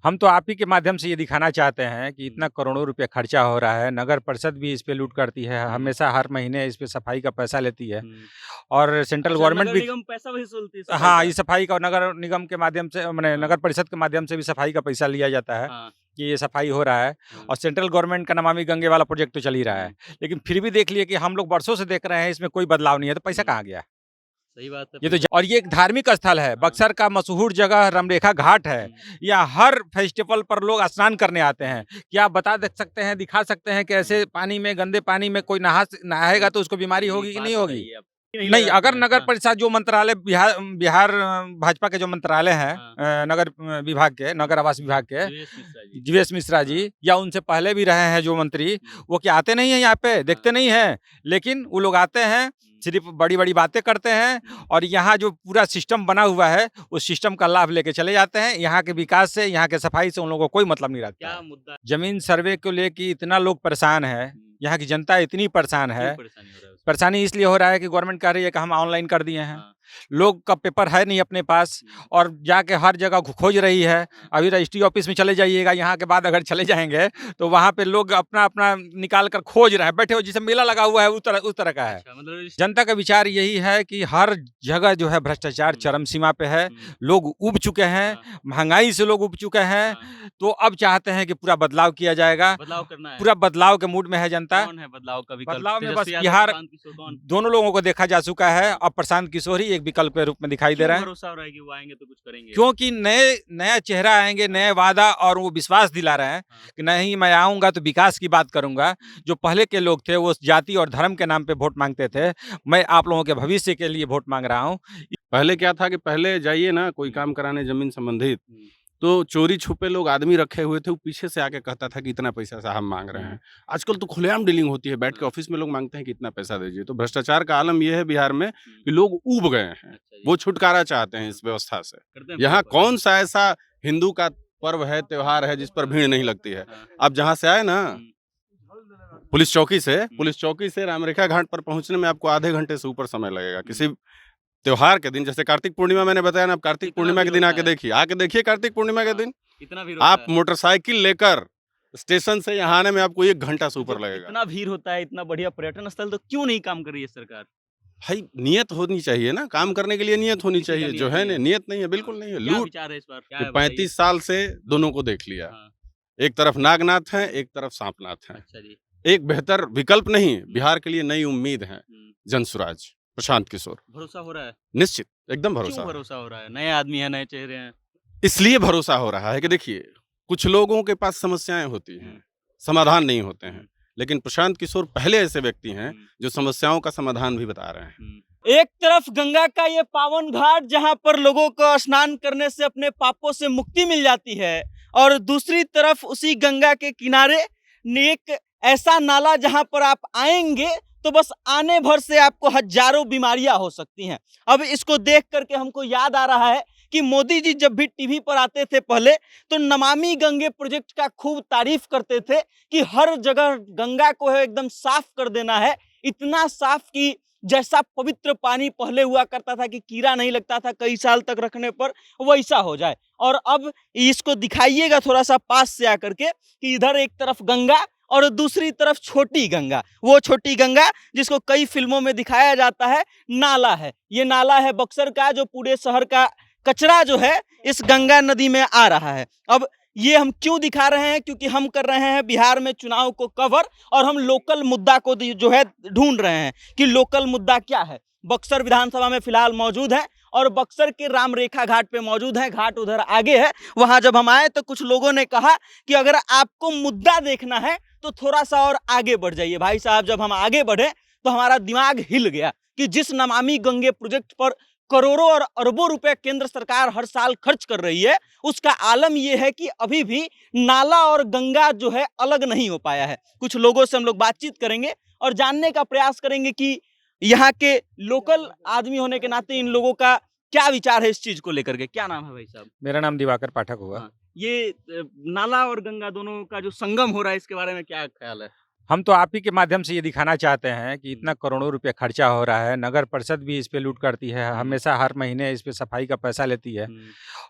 हम तो आप ही के माध्यम से ये दिखाना चाहते हैं कि इतना करोड़ों रुपए खर्चा हो रहा है, नगर परिषद भी इस पे लूट करती है, हुँ। हमेशा हर महीने इस पे सफाई का पैसा लेती है हुँ। और सेंट्रल अच्छा, गवर्नमेंट नगर भी निगम पैसा वसूलती है सफाई हाँ, का? ये सफाई का और नगर निगम के माध्यम से माने हाँ, नगर परिषद के माध्यम से भी सफाई का पैसा लिया जाता है, हाँ, कि ये सफाई हो रहा है हाँ। और सेंट्रल गवर्नमेंट का नमामि गंगे वाला प्रोजेक्ट तो चल ही रहा है। हुँ, लेकिन फिर भी देख लिए कि हम लोग वर्षों से देख रहे हैं इसमें कोई बदलाव नहीं है, तो पैसा हुँ। कहाँ गया? सही बात है ये फिर तो तो। और ये एक धार्मिक स्थल है, हाँ। बक्सर का मशहूर जगह रामरेखा घाट है। हुँ, यहाँ हर फेस्टिवल पर लोग स्नान करने आते हुँ, हैं। क्या आप बता दे सकते हैं, दिखा सकते हैं कि हुँ। ऐसे पानी में, गंदे पानी में कोई नहाएगा तो उसको बीमारी नहीं, होगी कि बात नहीं होगी? सही है आपकी। नहीं नहीं, लगा अगर इसमें। नगर हाँ, परिषद जो मंत्रालय बिहार बिहार भाजपा के जो मंत्रालय हैं हाँ। नगर विभाग के, नगर आवास विभाग के, जीवेश मिश्रा जी। जीवेश मिश्रा हाँ, जी या उनसे पहले भी रहे हैं जो मंत्री, हुँ, वो क्या आते नहीं हैं यहाँ पे, हाँ, देखते नहीं हैं? लेकिन वो लोग आते हैं, हुँ, सिर्फ़ बड़ी-बड़ी बातें करते हैं हुँ। और यहाँ जो पूरा सिस्टम बना हुआ है, उस सिस्टम का लाभ लेके चले जाते हैं। यहाँ के विकास से, यहाँ के सफाई से उन लोगों को कोई मतलब नहीं रहता क्या है। मुद्दा ज़मीन सर्वे को लेके इतना लोग परेशान हैं, हुँ, यहाँ की जनता इतनी परेशान क्यों है, परेशानी हो रहा है उसमें? परेशानी इसलिए हो रहा है कि गवर्नमेंट कह रही है कि हम ऑनलाइन कर दिए हैं। हाँ, लोग का पेपर है नहीं अपने पास हुँ, और जाके हर जगह खोज रही है। हाँ, अभी रजिस्ट्री ऑफिस में चले जाइएगा, यहाँ के बाद अगर चले जाएँगे, तो वहाँ पे लोग अपना-अपना निकाल कर खोज रहे हैं, बैठे हो जैसे मेला लगा हुआ है उस तरह का है। अच्छा मतलब इस जनता का विचार यही है कि हर जगह जो है भ्रष्टाचार हुँ, चरम सीमा पे है, हुँ, लोग ऊब चुके हैं, हाँ, महँगाई से लोग ऊब चुके हैं, हाँ, तो अब चाहते हैं कि पूरा बदलाव किया जाएगा। बदलाव करना है। पूरा बदलाव के मूड में है जनता। कौन है बदलाव का विकल्प? बदलाव में बस तेजस्वी यादव, बिहार प्रशांत किशोर कौन? दोनों लोगों को देखा जा चुका है, अब प्रशांत किशोर ही एक विकल्प के रूप में दिखाई दे क्यों रहे हैं। भरोसा हो रहा है कि वो आएँगे तो कुछ करेंगे? क्योंकि नया चेहरा आएँगे, नए वादा और वो विश्वास दिला रहे हैं हाँ, कि नहीं मैं आऊँगा तो विकास की बात करूँगा। हुँ, जो पहले के लोग थे वो जाति और धर्म के नाम पे वोट माँगते थे। मैं आप लोगों के भविष्य के लिए वोट माँग रहा हूँ। पहले क्या था कि पहले जाइए ना कोई हुँ, काम कराने ज़मीन संबंधित, हुँ, तो चोरी-छुपे लोग आदमी रखे हुए थे, वो पीछे से आके कहता था कि इतना पैसा साहब माँग रहे हुँ, हैं। आजकल तो खुलेआम डीलिंग होती है, बैठ के हाँ, ऑफ़िस में लोग माँगते हैं कि इतना पैसा दीजिए। तो भ्रष्टाचार का आलम ये है बिहार में हुँ, कि लोग ऊब गए हैं, अच्छा जी। वो छुटकारा चाहते हैं हाँ, इस व्यवस्था से। करते हैं यहाँ प्रयास। कौन-सा ऐसा हिंदू का पर्व है, त्योहार है जिस पर भीड़ नहीं लगती है। हाँ, आप जहाँ से आए ना हुँ, पुलिस चौकी से रामरेखा घाट पर पहुँचने में आपको आधे घंटे से ऊपर समय लगेगा। हुँ, किसी त्योहार के दिन जैसे कार्तिक पूर्णिमा मैंने बताया ना, आप कार्तिक कितना पूर्णिमा के भीड़ दिन होता है? आके देखिए कार्तिक पूर्णिमा के हाँ, दिन, कितना भीड़ होता आप है? मोटरसाइकिल लेकर स्टेशन से यहाँ आने में आपको 1 घंटा से ऊपर जब लगेगा। इतना भीड़ होता है, इतना बढ़िया पर्यटन स्थल तो क्यों नहीं काम कर रही है सरकार? भाई नियत होनी चाहिए ना, काम हाँ, करने के लिए नियत होनी किसी का चाहिए, नियत जो है नहीं ना है। नियत नहीं है, हाँ, बिल्कुल नहीं है। क्या लूट विचार है इस बार? क्या ये है बताइए? 35 साल से दोनों को देख लिया। हाँ, एक तरफ नागनाथ हैं, एक तरफ सांपनाथ हैं। अच्छा जी। एक बेहतर विकल्प नहीं, हुँ, बिहार के लिए नई उम्मीद है, हुँ, जनसुराज, प्रशांत किशोर। भरोसा हो रहा है? निश्चित, एकदम क्यों भरोसा है। भरोसा हो रहा है? नए आदमी हैं, नए चेहरे हैं। इसलिए भरोसा हो रहा है कि देखिए, कुछ लोगों के पास समस्याएँ होती हुँ, हैं, समाधान नहीं होते हुँ, हैं। लेकिन प्रशांत किशोर पहले ऐसे व्यक्ति हैं, हुँ, जो समस्याओं का समाधान भी बता रहे हैं। हुँ। एक तरफ गंगा का ये पावन घाट जहाँ पर लोगों को स्नान करने से अपने पापों से मुक्ति मिल जाती है और दूसरी तरफ उसी गंगा के किनारे एक ऐसा नाला जहाँ पर आप आएंगे तो बस आने भर से आपको हजारों बीमारियां हो सकती हैं। अब इसको देख करके हमको याद आ रहा है कि मोदी जी जब भी टीवी पर आते थे पहले तो नमामि गंगे प्रोजेक्ट का खूब तारीफ करते थे कि हर जगह गंगा को है एकदम साफ कर देना है, इतना साफ कि जैसा पवित्र पानी पहले हुआ करता था कि कीड़ा नहीं लगता था कई साल तक रखने पर, वैसा हो जाए। और अब इसको दिखाइएगा थोड़ा सा पास से आकर के कि इधर एक तरफ गंगा और दूसरी तरफ छोटी गंगा, वो छोटी गंगा जिसको कई फिल्मों में दिखाया जाता है, नाला है। ये नाला है बक्सर का जो पूरे शहर का कचरा जो है इस गंगा नदी में आ रहा है। अब ये हम क्यों दिखा रहे हैं? क्योंकि हम कर रहे हैं बिहार में चुनाव को कवर और हम लोकल मुद्दा को जो है ढूंढ रहे हैं कि लोकल मुद्दा क्या है। बक्सर विधानसभा में फिलहाल मौजूद है और बक्सर के रामरेखा घाट पे मौजूद है। घाट उधर आगे है। वहां जब हम आए तो कुछ लोगों ने कहा कि अगर आपको मुद्दा देखना है तो थोड़ा सा और आगे बढ़ जाइए। भाई साहब जब हम आगे बढ़े तो हमारा दिमाग हिल गया कि जिस नमामि गंगे प्रोजेक्ट पर करोड़ों और अरबों रुपए केंद्र सरकार हर साल खर्च कर रही है, उसका आलम यह है कि अभी भी नाला और गंगा जो है अलग नहीं हो पाया है। कुछ लोगों से हम लोग बातचीत करेंगे और जानने का प्रयास करेंगे कि यहाँ के लोकल आदमी होने के नाते इन लोगों का क्या विचार है इस चीज को लेकर के। क्या नाम है भाई साहब? मेरा नाम दिवाकर पाठक हुआ। हाँ, ये नाला और गंगा दोनों का जो संगम हो रहा है इसके बारे में क्या ख्याल है? हम तो आप ही के माध्यम से ये दिखाना चाहते हैं कि इतना करोड़ों रुपए खर्चा हो रहा है, नगर परिषद भी इस पे लूट करती है, हमेशा हर महीने इस पे सफाई का पैसा लेती है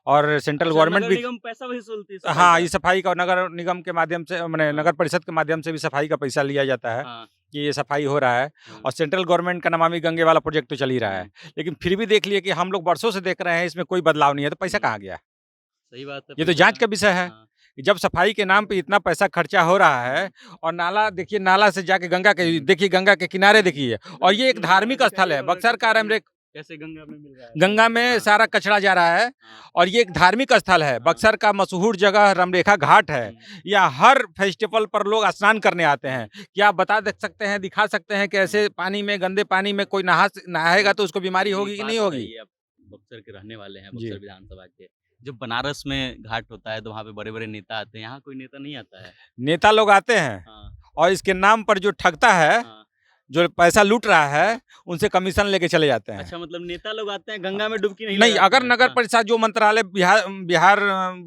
और सेंट्रल अच्छा, गवर्नमेंट नगर भी निगम पैसा वसूलती है सफाई हाँ, का? ये सफाई का नगर निगम के माध्यम से माने हाँ। नगर परिषद के माध्यम से भी सफाई का पैसा लिया जाता है हाँ, कि ये सफाई हो रहा है हाँ। और सेंट्रल गवर्नमेंट का नमामि गंगे वाला प्रोजेक्ट तो चल ही रहा है। लेकिन फिर भी देख लिए कि हम लोग वर्षों से देख रहे हैं इसमें कोई बदलाव नहीं है, तो पैसा कहाँ गया? सही बात है। ये तो पैसा जाँच का- का विषय है। हाँ, कि जब सफाई के नाम पे इतना पैसा खर्चा हो रहा है और नाला देखिए, नाला से जाके गंगा के देखिए, गंगा के किनारे देखिए और ये एक धार्मिक स्थल है। बक्सर का रामरेख कैसे गंगा में मिल रहा है? गंगा में हाँ, सारा कचरा जा रहा है हाँ, और ये एक धार्मिक स्थल है। बक्सर का मशहूर जगह रामरेखा घाट है। यहाँ हर फेस्टिवल पर लोग स्नान करने आते हैं। क्या आप बता देख सकते हैं, दिखा सकते हैं कि ऐसे पानी में, गंदे पानी में कोई नहाएगा तो उसको बीमारी होगी कि बात नहीं होगी? बताइए, आप बक्सर के रहने वाले हैं, जी। बक्सर विधानसभा के। जब बनारस में घाट होता है तो वहाँ पे बड़े-बड़े नेता आते हैं, यहाँ कोई नेता नहीं आता है। नेता लोग आते हैं हाँ, और इसके नाम पर जो ठगता है, हाँ। जो पैसा लूट रहा है, उनसे कमीशन लेके चले जाते हैं। अच्छा, मतलब नेता लोग आते हैं, गंगा में डुबकी नहीं नहीं, लगाते अगर हैं। नगर हाँ, परिषद जो मंत्रालय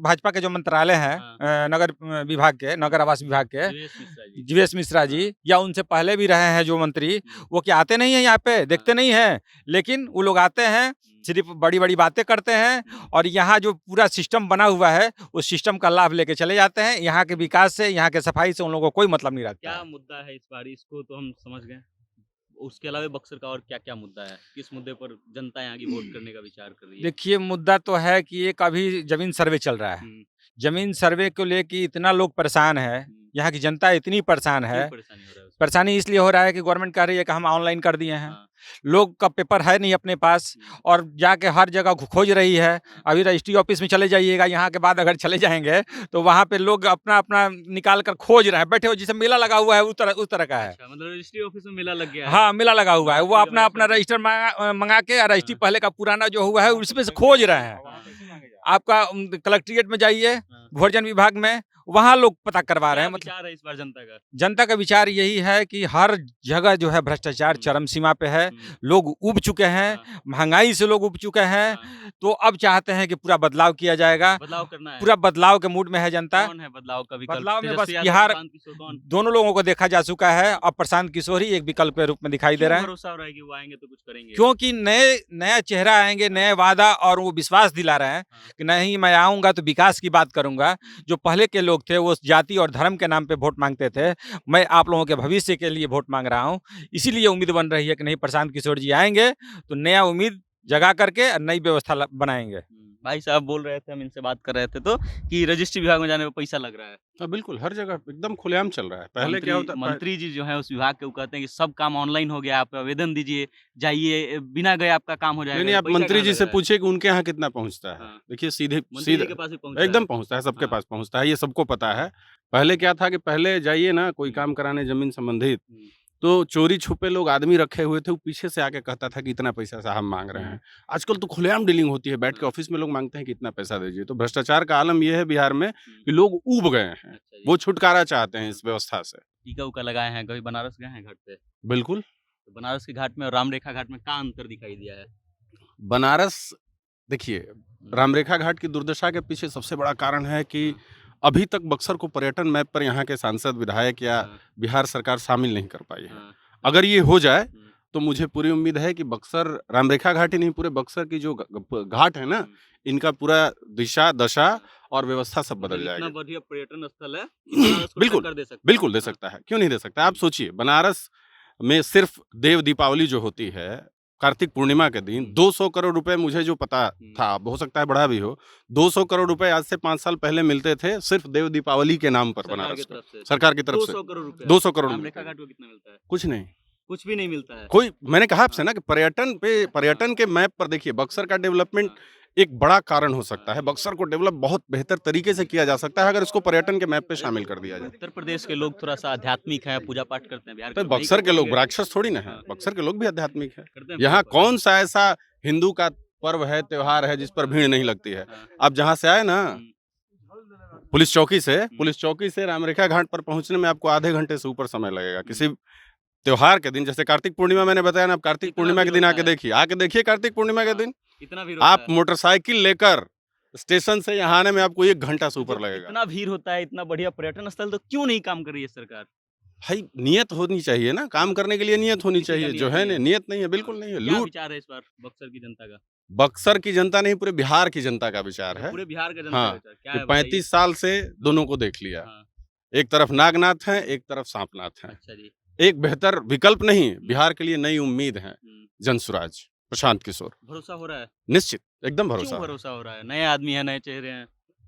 भाजपा के जो मंत्रालय हैं, हाँ। नगर विभाग के, नगर आवास विभाग के, जीवेश मिश्रा जी। जीवेश मिश्रा जी या उनसे पहले भी रहे हैं जो मंत्री, वो क्या आते नहीं हैं यहाँ पे, देखते नहीं हैं? लेकिन वो लोग आते हैं, सिर्फ बड़ी-बड़ी बातें करते हैं और यहाँ जो पूरा सिस्टम बना हुआ है, उस सिस्टम का लाभ लेके चले जाते हैं। यहाँ के विकास से, यहाँ के सफाई से उन लोगों को कोई मतलब नहीं रखता क्या है। मुद्दा है इस बार, इसको तो हम समझ गए। उसके अलावा बक्सर का और क्या-क्या मुद्दा है? किस मुद्दे पर जनता यहाँ की वोट करने का विचार कर रही है? देखिए, मुद्दा तो है कि एक अभी ज़मीन सर्वे चल रहा है। हुँ, ज़मीन सर्वे को लेके इतना लोग परेशान है, हुँ। यहाँ की जनता इतनी परेशान है। क्यों परेशानी हो रहा है उसमें? परेशानी इसलिए हो रहा है कि गवर्नमेंट कह रही है कि हम ऑनलाइन कर दिए हैं। हाँ, लोग का पेपर है नहीं अपने पास और जाके हर जगह खोज रही है। अभी रजिस्ट्री ऑफिस में चले जाइएगा, यहाँ के बाद अगर चले जाएँगे तो वहाँ पे लोग अपना-अपना निकाल कर खोज रहे हैं। बैठे हो, जैसे मेला लगा हुआ है उस तरह का है। अच्छा, मतलब रजिस्ट्री ऑफिस में मेला लग गया है। हाँ, मेला लगा हुआ है। वो रजिस्ट्री का अपना मेला रजिस्टर मँगा के और रजिस्ट्री हाँ। पहले का पुराना जो हुआ है उसमें से खोज रहे हैं। हाँ, आपका कलेक्ट्रेट में जाइए, हाँ। भोजन विभाग में, वहाँ लोग पता करवा रहे क्या हैं। मतलब विचार है इस बार जनता का? जनता का विचार यही है कि हर जगह जो है भ्रष्टाचार चरम सीमा पे है। हुँ, लोग ऊब चुके हैं, हाँ, महँगाई से लोग ऊब चुके हैं, हाँ। तो अब चाहते हैं कि पूरा बदलाव किया जाएगा। बदलाव करना है। पूरा बदलाव के मूड में है जनता। कौन है बदलाव का विकल्प? बदलाव में बस तेजस्वी यादव, बिहार प्रशांत किशोर कौन? दोनों लोगों को देखा जा चुका है। अब प्रशांत किशोर ही एक विकल्प के रूप में दिखाई दे क्यों रहे हैं। भरोसा हो रहा है कि वो आएँगे तो कुछ करेंगे? क्योंकि नया चेहरा आएँगे, नए वादा और वो विश्वास दिला रहे हैं हाँ। कि नहीं, मैं आऊँगा तो विकास की बात करूँगा। जो पहले के लोग थे वो जाति और धर्म के नाम पे वोट माँगते थे। मैं आप लोगों के भविष्य के लिए वोट माँग रहा हूँ। इसीलिए उम्मीद बन रही है कि नहीं, प्रशांत किशोर जी आएँगे तो नया उम्मीद जगा करके नई व्यवस्था बनाएँगे। भाई साहब बोल रहे थे, हम इनसे बात कर रहे थे तो कि रजिस्ट्री विभाग में जाने में पैसा लग रहा है। हाँ, बिल्कुल हर जगह एकदम खुलेआम चल रहा है। पहले क्या होता मंत्री जी जो है उस विभाग के, वो कहते हैं कि सब काम ऑनलाइन हो गया, आप आवेदन दीजिए, जाइए, बिना गए आपका काम हो जाएगा। नहीं, आप पैसा मंत्री कहाँ जी लग से रहा है? पूछिए कि उनके यहाँ कितना पहुँचता है। हाँ। देखिए सीधे मंत्री जी सीधे के पास भी पहुँच रहा है। एकदम पहुँचता है, सबके हाँ। पास पहुँचता है, ये सबको पता है। पहले क्या था कि पहले जाइए ना कोई काम कराने ज़मीन संबंधित, हुँ, तो चोरी छुपे लोग आदमी रखे हुए थे, वो पीछे से आके कहता था कि इतना पैसा साहब माँग रहे हैं। आजकल तो खुलेआम डीलिंग होती है, बैठ के हाँ। ऑफिस में लोग माँगते हैं कि इतना पैसा दीजिए। तो भ्रष्टाचार का आलम ये है बिहार में कि लोग ऊब गए हैं, अच्छा जी। वो छुटकारा चाहते हैं इस व्यवस्था से। टीका-उका लगाए हैं, कभी बनारस गए हैं घाट पे? बिल्कुल, तो बनारस के घाट में और रामरेखा घाट में क्या अंतर दिखाई दिया है? बनारस देखिए, रामरेखा घाट की दुर्दशा के पीछे सबसे बड़ा कारण है कि अभी तक बक्सर को पर्यटन मैप पर यहाँ के सांसद, विधायक या हाँ, बिहार सरकार शामिल नहीं कर पाई है। हाँ, अगर ये हो जाए हुँ, तो मुझे पूरी उम्मीद है कि बक्सर, रामरेखा घाट ही नहीं, पूरे बक्सर की जो घाट है ना, हुँ। इनका पूरा दिशा, दशा और व्यवस्था सब मतलब बदल इतना जाएगी। बढ़िया पर्यटन स्थल है कि बनारस को बिल्कुल, टक्कर दे सकता है। बिल्कुल दे हाँ, सकता है, क्यों नहीं दे सकता? आप सोचिए, बनारस में सिर्फ देव दीपावली जो होती है, कार्तिक पूर्णिमा के दिन 200 करोड़ रुपए, मुझे जो पता था, हो सकता है बढ़ा भी हो, 200 करोड़ रुपए आज से 5 साल पहले मिलते थे सिर्फ देव दीपावली के नाम पर सरकार की बनारस में, तरफ से। सरकार की तरफ से 200 करोड़ रुपए। 200 करोड़ रामरेखा मिलते घाट हैं। को कितना मिलता है? कुछ नहीं, कुछ भी नहीं मिलता है। कोई, मैंने कहा आपसे ना कि पर्यटन के मैप पर देखिए, बक्सर का डेवलपमेंट एक बड़ा कारण हो सकता है। बक्सर को डेवलप बहुत बेहतर तरीके से किया जा सकता है अगर इसको पर्यटन के मैप पे शामिल कर दिया जाए। उत्तर प्रदेश के लोग थोड़ा सा आध्यात्मिक हैं, पूजा पाठ करते हैं। बिहार के तो लोग नहीं बक्सर के लोग करेंगे। राक्षस थोड़ी ना है, हाँ। बक्सर के लोग भी आध्यात्मिक है। करते हैं यहाँ पूजा पाठ। कौन सा ऐसा हिंदू का पर्व है, त्योहार है जिस पर भीड़ नहीं लगती है? हाँ, आप जहाँ से आए ना, हुँ, पुलिस चौकी से रामरेखा घाट पर पहुंचने में आपको आधे घंटे से ऊपर समय लगेगा। किसी त्योहार के दिन, जैसे कार्तिक पूर्णिमा मैंने बताया ना, आप कार्तिक कितना पूर्णिमा के भीड़ दिन होता आके देखिए कार्तिक पूर्णिमा के हाँ, दिन कितना भीड़ होता आप है? मोटरसाइकिल लेकर स्टेशन से यहाँ आने में आपको 1 घंटा से ऊपर जब लगेगा। इतना भीड़ होता है, इतना बढ़िया पर्यटन स्थल, तो क्यों नहीं काम कर रही है सरकार? भाई नियत होनी चाहिए ना, काम करने के लिए नियत होनी किसी का चाहिए, नियत जो है नहीं ना है। नियत नहीं है, बिल्कुल नहीं है। क्या लूट विचार है इस बार बक्सर की जनता का? बक्सर की जनता नहीं, पूरे बिहार की जनता का विचार है। पूरे बिहार का जनता का हाँ, विचार क्या कि है बताइए? 35 साल से दोनों को देख लिया। हाँ, एक तरफ नागनाथ है, एक तरफ सांपनाथ है। अच्छा जी। एक बेहतर विकल्प नहीं, बिहार के लिए नई उम्मीद है। जनसुराज, प्रशांत किशोर, भरोसा हो रहा है? निश्चित एकदम भरोसा क्यों है। भरोसा हो रहा है? नए आदमी है, नए चेहरे हैं।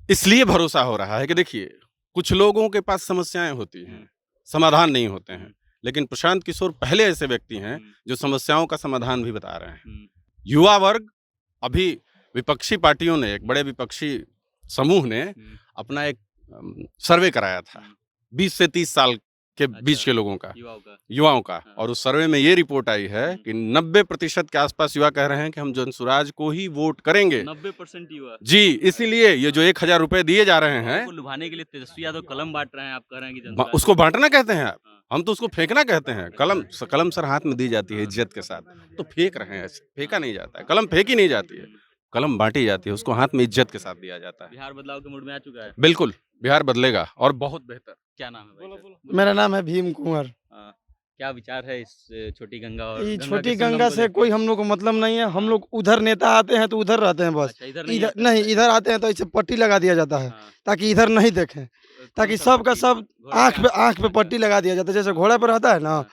इसलिए भरोसा हो रहा है कि देखिए, कुछ लोगों के पास समस्याएं होती हैं, समाधान नहीं होते हैं, लेकिन प्रशांत किशोर पहले ऐसे व्यक्ति हैं जो समस्याओं का समाधान भी बता रहे हैं। युवा वर्ग, अभी विपक्षी पार्टियों ने, एक बड़े विपक्षी समूह ने अपना एक सर्वे कराया था 20 से 30 साल के बीच के लोगों का, युवाओं का, और उस सर्वे में ये रिपोर्ट आई है कि 90% के आसपास युवा कह रहे हैं कि हम जनसुराज को ही वोट करेंगे। 90% युवा जी, इसीलिए ये जो 1000 रुपए दिए जा रहे हैं, को लुभाने के लिए तेजस्वी यादव कलम बांट रहे हैं, आप कह रहे हैं कि उसको बांटना कहते हैं आप, हम तो उसको फेंकना कहते हैं। कलम सर हाथ में दी जाती है इज्जत के साथ, तो फेंक रहे हैं, फेंका नहीं जाता है, कलम फेंकी नहीं जाती है, कलम बांटी जाती है, उसको हाथ में इज्जत के साथ दिया जाता है। बिहार बदलाव के मूड में आ चुका है। बिल्कुल, बिहार बदलेगा और बहुत बेहतर। क्या नाम है भाई? मेरा नाम है भीम कुंवर। क्या विचार है इस छोटी गंगा और ये गंगा छोटी के संगम गंगा को से लेकर? कोई हम लोग को मतलब नहीं है। हम लोग उधर नेता आते हैं तो उधर रहते हैं बस। अच्छा, इधर नहीं इधर आते नहीं, हैं? इधर आते हैं तो ऐसे पट्टी लगा दिया जाता है हाँ, ताकि इधर नहीं देखें, ताकि कौन सा सब का पट्टी? सब घोड़ा आंख पे पट्टी लगा दिया जाता है, जैसे घोड़े पर रहता है ना। हाँ।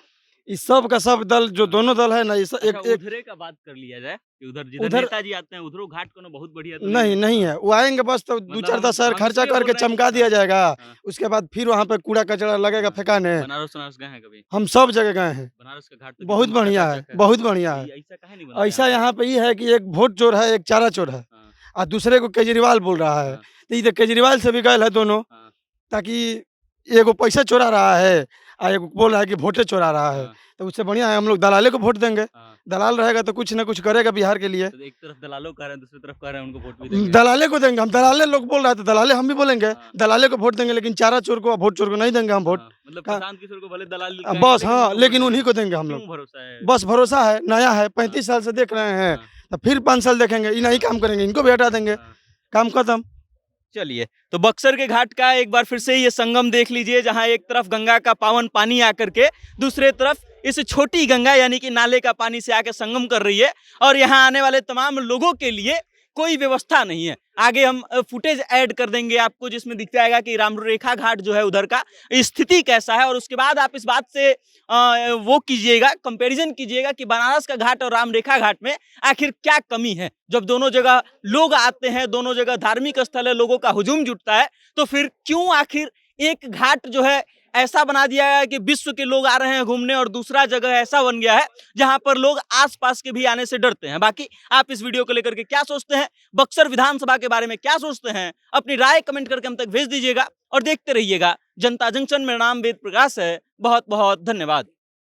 इस सब का सब दल जो दोनों दल है ना, इस एक अच्छा, एक उधरे का बात कर लिया जाए कि उधर जिधर उधर- नेताजी आते हैं उधरों घाट को बहुत बढ़िया तो नहीं नहीं है। वो आएंगे बस तो दो मतलब चार हम- 10 हजार हम खर्चा इसलिए बोल करके रहे हैं चमका कि- दिया जाएगा। हाँ। उसके बाद फिर वहाँ पे कूड़ा कचरा लगेगा फेंकाने। बनारस वनारस गए हैं कभी? हम सब जगह गए हैं, बनारस का घाट तो बहुत कितना बढ़िया चकाचक है, बहुत बढ़िया है। ऐसा काहे नहीं बनता ऐसा यहाँ पे ये है कि एक वोट चोर है, एक चारा चोर है, हाँ, और दूसरे को केजरीवाल बोल रहा है। हाँ, तो इधर केजरीवाल से भी गए है दोनों, हाँ, ताकि एगो पैसा चोरा रहा है और एगो बोल रहा है कि वोटे चोरा रहा है। हाँ, तो उससे बढ़िया है हम लोग दलाले को वोट देंगे। हाँ। दलाल रहेगा तो कुछ ना कुछ करेगा बिहार के लिए। तो एक तरफ दलालों कह रहे हैं, दूसरी तरफ कह रहे हैं उनको वोट भी देंगे। दलाले को देंगे हम, दलाले लोग बोल रहे हैं तो दलाले हम भी बोलेंगे। हाँ। दलाले को वोट देंगे, लेकिन चारा चोर को वोट चोर को नहीं देंगे हम वोट। हाँ, मतलब हाँ। प्रशांत किशोर को भले दलाल बस हाँ, लेकिन उन्हीं को देंगे हम लोग। क्यों भरोसा है? बस भरोसा है, नया है, 35 साल से देख रहे हैं, हाँ, तो फिर 5 साल देखेंगे, ये नहीं काम करेंगे, इनको भी हटा देंगे, हाँ। काम खत्म। चलिए, तो बक्सर के घाट का एक बार फिर से ये संगम देख लीजिए, जहां एक तरफ गंगा का पावन पानी आकर के दूसरे तरफ इस छोटी गंगा यानी कि नाले का पानी से आके संगम कर रही है, और यहाँ आने वाले तमाम लोगों के लिए कोई व्यवस्था नहीं है। आगे हम फुटेज ऐड कर देंगे आपको, जिसमें दिख जाएगा कि रामरेखा घाट जो है उधर का स्थिति कैसा है, और उसके बाद आप इस बात से वो कीजिएगा, कंपैरिजन कीजिएगा कि बनारस का घाट और रामरेखा घाट में आखिर क्या कमी है। जब दोनों जगह लोग आते हैं, दोनों जगह धार्मिक स्थल है, लोगों का हुजूम जुटता है, तो फिर क्यों आखिर एक घाट जो है ऐसा बना दिया है कि विश्व के लोग आ रहे हैं घूमने, और दूसरा जगह ऐसा बन गया है जहां पर लोग आसपास के भी आने से डरते हैं। बाकी आप इस वीडियो को लेकर के क्या सोचते हैं, बक्सर विधानसभा के बारे में क्या सोचते हैं, अपनी राय कमेंट करके हम तक भेज दीजिएगा, और देखते रहिएगा जनता जंक्शन। मेरा नाम वेद प्रकाश है। बहुत बहुत धन्यवाद।